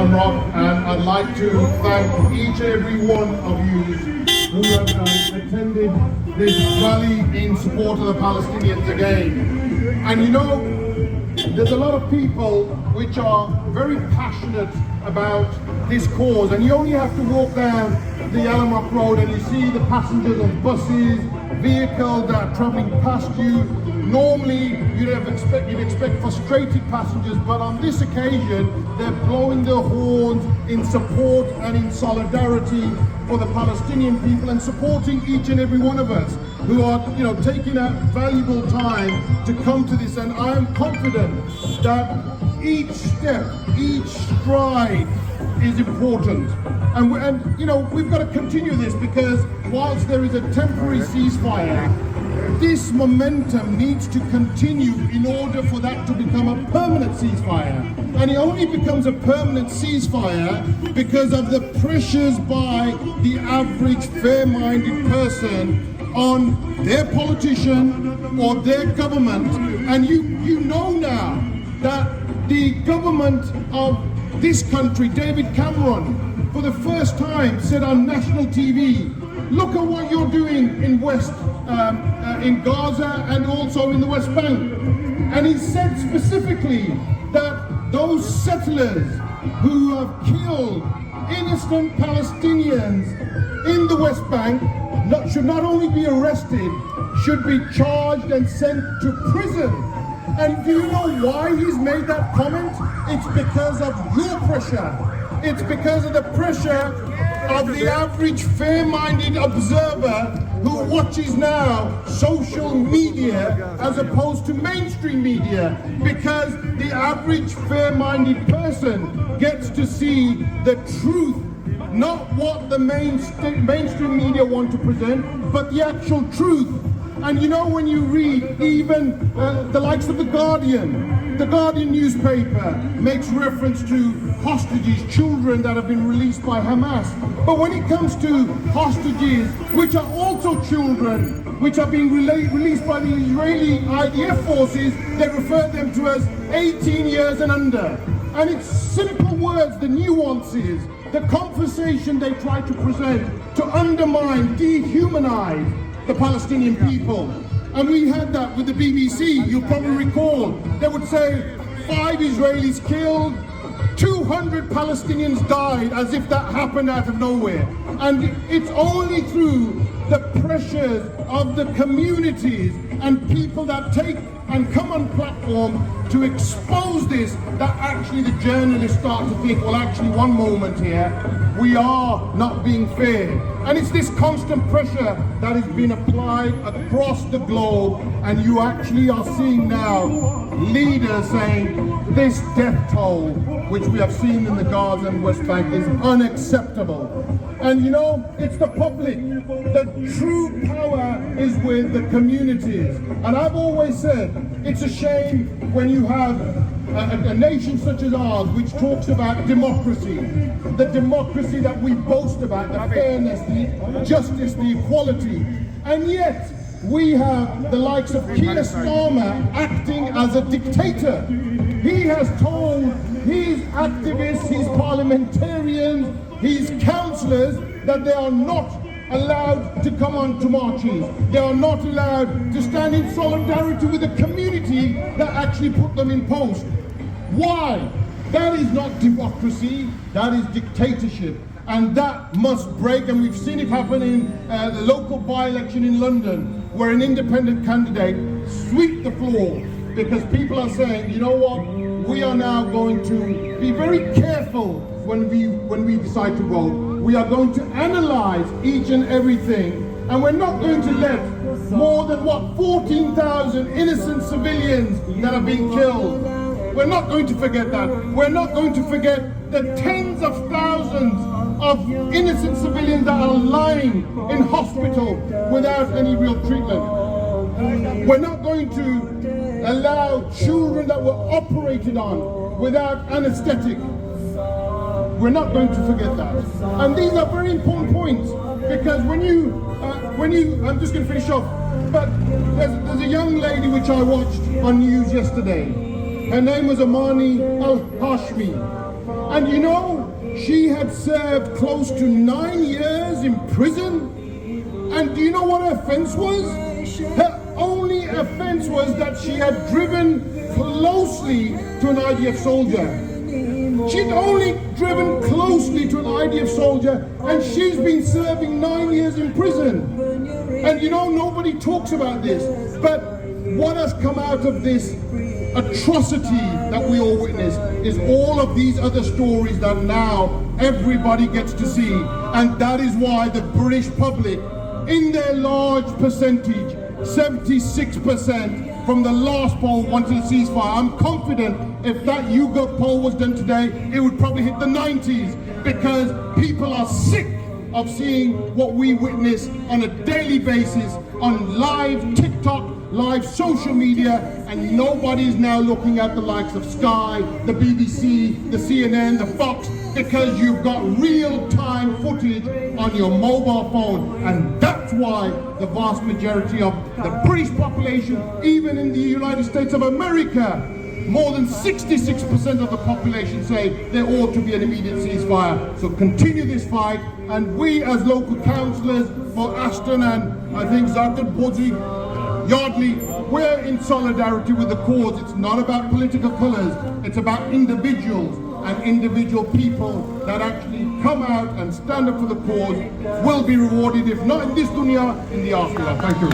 Shamrock, and I'd like to thank each and every one of you who have attended this rally in support of the Palestinians again. And you know, there's a lot of people which are very passionate about this cause, and you only have to walk down the alum road and you see the passengers on buses, vehicles that are travelling past you. Normally you'd expect frustrated passengers, but on this occasion they're blowing their horns in support and in solidarity for the Palestinian people, and supporting each and every one of us who are, taking out valuable time to come to this. And I am confident that each step, each stride is important, and we've got to continue this, because whilst there is a temporary ceasefire, this momentum needs to continue in order for that to become a permanent ceasefire. And it only becomes a permanent ceasefire because of the pressures by the average fair-minded person on their politician or their government. And you know now that the government of this country, David Cameron, for the first time said on national TV, look at what you're doing in in Gaza and also in the West Bank. And he said specifically that those settlers who have killed innocent Palestinians in the West Bank should not only be arrested, should be charged and sent to prison. And do you know why he's made that comment? It's because of your pressure. It's because of the pressure of the average fair-minded observer who watches now social media as opposed to mainstream media, because the average fair-minded person gets to see the truth, not what the mainstream media want to present, but the actual truth. And when you read even the likes of The Guardian newspaper makes reference to hostages, children that have been released by Hamas. But when it comes to hostages, which are also children, which are being released by the Israeli IDF forces, they refer them to as 18 years and under. And it's simple words, the nuances, the conversation they try to present to undermine, dehumanize the Palestinian people. And we had that with the BBC. You'll probably recall, they would say 5 Israelis killed, 200 Palestinians died, as if that happened out of nowhere. And it's only through the pressures of the communities and people that take and come on platform to expose this that actually the journalists start to think, well, actually, one moment here, we are not being fair. And it's this constant pressure that has been applied across the globe, and you actually are seeing now leaders saying this death toll, which we have seen in the Gaza and West Bank, is unacceptable. And it's the public. The true power is with the communities. And I've always said, it's a shame when you have a nation such as ours, which talks about democracy, the democracy that we boast about, the fairness, the justice, the equality, and yet we have the likes of Keir Starmer acting as a dictator. He has told his activists, his parliamentarians, his councillors that they are not allowed to come on to marches. They are not allowed to stand in solidarity with the community that actually put them in post. Why? That is not democracy, that is dictatorship. And that must break, and we've seen it happen in the local by-election in London, where an independent candidate swept the floor because people are saying, you know what, we are now going to be very careful when we decide to vote. We are going to analyze each and everything, and we're not going to let more than 14,000 innocent civilians that are being killed. We're not going to forget that. We're not going to forget the tens of thousands of innocent civilians that are lying in hospital without any real treatment. We're not going to allow children that were operated on without anesthetic. We're not going to forget that. And these are very important points, because when you, I'm just going to finish off, but there's a young lady which I watched on news yesterday. Her name was Amani Al-Hashmi. And you know, she had served close to 9 years in prison. And do you know what her offense was? Her only offense was that she had driven closely to an IDF soldier. She'd only driven closely to an IDF soldier, and she's been serving 9 years in prison. And you know, nobody talks about this, but what has come out of this atrocity that we all witness is all of these other stories that now everybody gets to see. And that is why the British public, in their large percentage, 76% from the last poll wanted a ceasefire. I'm confident if that YouGov poll was done today, it would probably hit the 90s, because people are sick of seeing what we witness on a daily basis on live TikTok, live social media, and nobody's now looking at the likes of Sky, the BBC, the CNN, the Fox, because you've got real-time footage on your mobile phone. And that's why the vast majority of the British population, even in the United States of America, more than 66% of the population say there ought to be an immediate ceasefire. So continue this fight, and we as local councillors for Ashton and I think Zartan Bodri, Yardley, we're in solidarity with the cause. It's not about political colours, it's about individuals, and individual people that actually come out and stand up for the cause will be rewarded, if not in this dunya, in the afterlife. Thank you.